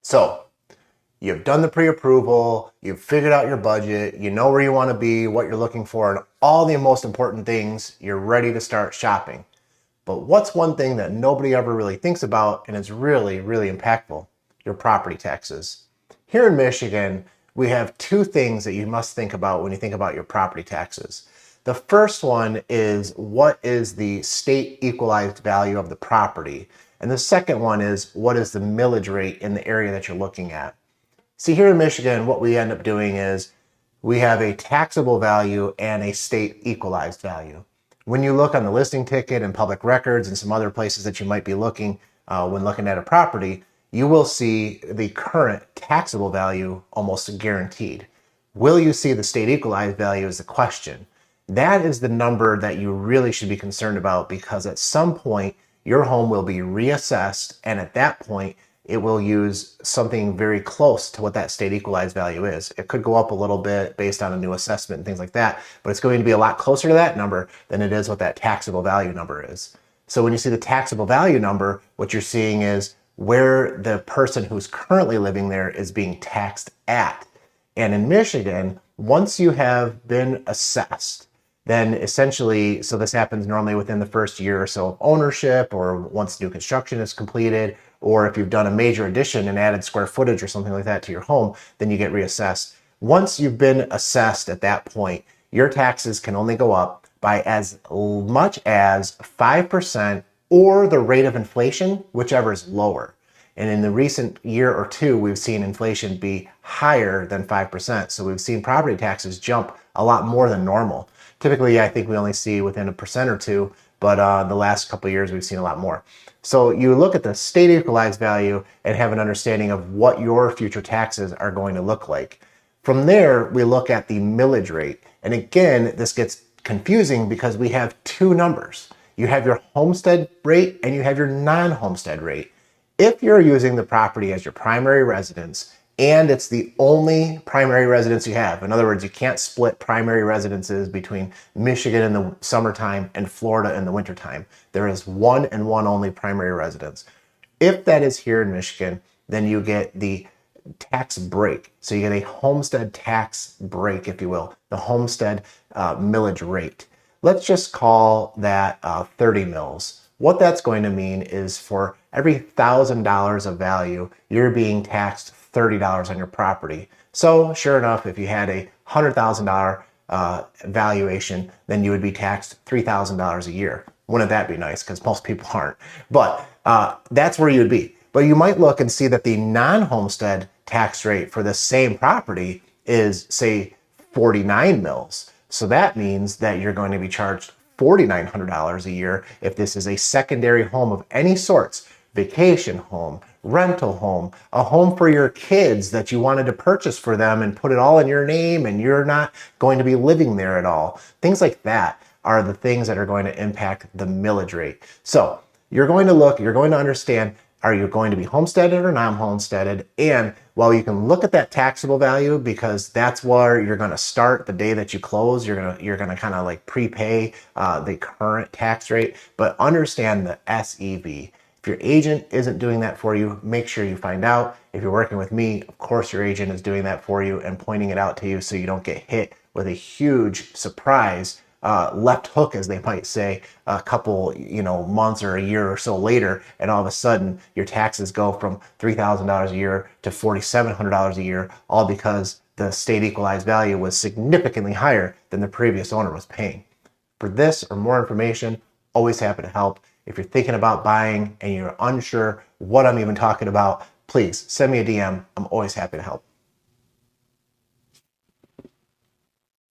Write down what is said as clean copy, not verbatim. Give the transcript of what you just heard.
So you've done the pre-approval, you've figured out your budget, you know where you want to be, what you're looking for, and all the most important things. You're ready to start shopping. But what's one thing that nobody ever really thinks about and is really, really impactful? Your property taxes. Here in Michigan, we have two things that you must think about when you think about your property taxes. The first one is, what is the state equalized value of the property? And the second one is, what is the millage rate in the area that you're looking at? See, here in Michigan, what we end up doing is we have a taxable value and a state equalized value. When you look on the listing ticket and public records and some other places that you might be looking when looking at a property, you will see the current taxable value almost guaranteed. Will you see the state equalized value is the question. That is the number that you really should be concerned about, because at some point your home will be reassessed, and at that point it will use something very close to what that state equalized value is. It could go up a little bit based on a new assessment and things like that, but it's going to be a lot closer to that number than it is what that taxable value number is. So when you see the taxable value number, what you're seeing is where the person who's currently living there is being taxed at. And in Michigan, once you have been assessed, then essentially, so this happens normally within the first year or so of ownership, or once new construction is completed, or if you've done a major addition and added square footage or something like that to your home, then you get reassessed. Once you've been assessed at that point, your taxes can only go up by as much as 5% or the rate of inflation, whichever is lower. And in the recent year or two, we've seen inflation be higher than 5%. So we've seen property taxes jump a lot more than normal. Typically, I think we only see within 1% or 2%, but the last couple of years, we've seen a lot more. So you look at the state equalized value and have an understanding of what your future taxes are going to look like. From there, we look at the millage rate. And again, this gets confusing because we have two numbers. You have your homestead rate and you have your non-homestead rate. If you're using the property as your primary residence and it's the only primary residence you have, in other words, you can't split primary residences between Michigan in the summertime and Florida in the wintertime. There is one and one only primary residence. If that is here in Michigan, then you get the tax break. So you get a homestead tax break, if you will, the homestead millage rate. Let's just call that 30 mils. What that's going to mean is for every $1,000 of value, you're being taxed $30 on your property. So sure enough, if you had a $100,000 valuation, then you would be taxed $3,000 a year. Wouldn't that be nice? Because most people aren't. But that's where you would be. But you might look and see that the non-homestead tax rate for the same property is, say, 49 mils. So that means that you're going to be charged $4,900 a year if this is a secondary home of any sorts, vacation home, rental home, a home for your kids that you wanted to purchase for them and put it all in your name and you're not going to be living there at all. Things like that are the things that are going to impact the millage rate. So you're going to look, you're going to understand, are you going to be homesteaded or non-homesteaded? And while you can look at that taxable value, because that's where you're going to start the day that you close, you're going to kind of like prepay the current tax rate, but understand the SEV. If your agent isn't doing that for you, make sure you find out. If you're working with me, of course your agent is doing that for you and pointing it out to you so you don't get hit with a huge surprise left hook, as they might say, a couple months or a year or so later, and all of a sudden your taxes go from $3,000 a year to $4,700 a year, all because the state equalized value was significantly higher than the previous owner was paying. For this or more information, always happy to help. If you're thinking about buying and you're unsure what I'm even talking about, please send me a DM. I'm always happy to help.